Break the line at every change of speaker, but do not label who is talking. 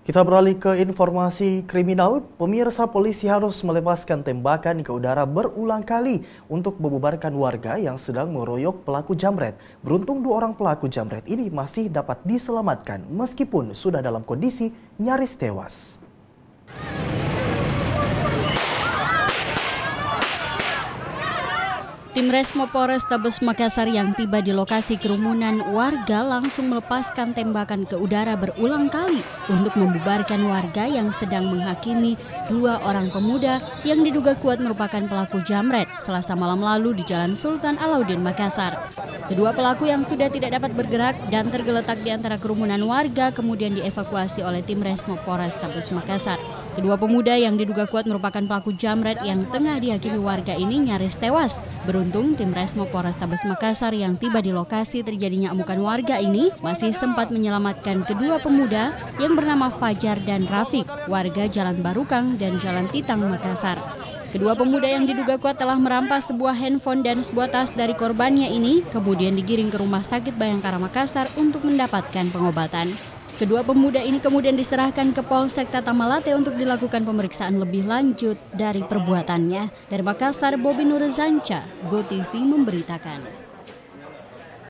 Kita beralih ke informasi kriminal. Pemirsa, polisi harus melepaskan tembakan ke udara berulang kali untuk membubarkan warga yang sedang meroyok pelaku jamret. Beruntung 2 orang pelaku jamret ini masih dapat diselamatkan meskipun sudah dalam kondisi nyaris tewas.
Tim Resmo Polrestabes Makassar yang tiba di lokasi kerumunan warga langsung melepaskan tembakan ke udara berulang kali untuk membubarkan warga yang sedang menghakimi 2 orang pemuda yang diduga kuat merupakan pelaku jamret Selasa malam lalu di Jalan Sultan Alauddin, Makassar. Kedua pelaku yang sudah tidak dapat bergerak dan tergeletak di antara kerumunan warga kemudian dievakuasi oleh tim Resmo Polrestabes Makassar. Kedua pemuda yang diduga kuat merupakan pelaku jamret yang tengah dihakimi warga ini nyaris tewas. Beruntung tim Resmo Polrestabes Makassar yang tiba di lokasi terjadinya amukan warga ini masih sempat menyelamatkan kedua pemuda yang bernama Fajar dan Rafiq, warga Jalan Barukang dan Jalan Titang, Makassar. Kedua pemuda yang diduga kuat telah merampas sebuah handphone dan sebuah tas dari korbannya ini, kemudian digiring ke Rumah Sakit Bayangkara Makassar untuk mendapatkan pengobatan. Kedua pemuda ini kemudian diserahkan ke Polsek Tamalate untuk dilakukan pemeriksaan lebih lanjut dari perbuatannya. Dari Makassar, Bobi Nur Zanca, GoTV memberitakan.